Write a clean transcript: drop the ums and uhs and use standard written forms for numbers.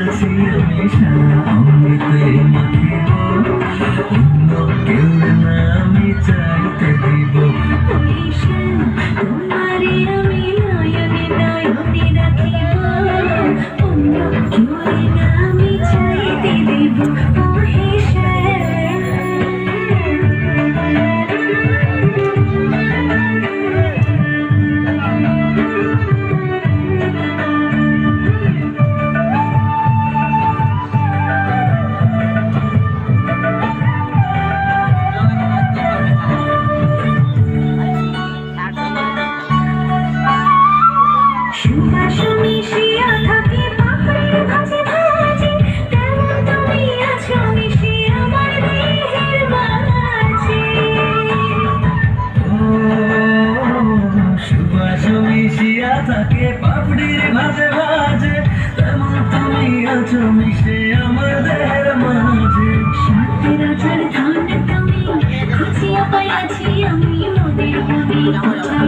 আছি আমি সারা অমৃতে মাখিব অন্য কেউ না আমি চাইতে দিব তোমারে আমি নয়নে নয়নে রাখিব অন্য কেউ না আমি চাইতে দিব সুবাস মিশিয়া থাকে পাপড়ির ভাজে ভাজে তেমন তুমি আছো মিশিয়ে আমার দেহের মাঝে সুবাস মিশিয়া থাকে পাপড়ির ভাজে ভাজে তেমন তুমি আছো মিশে আমার দেহের মাঝে শান্তির আচার ধান তুমি খুঁজিয়া পাইয়াছি আমি মোদের মনে কথা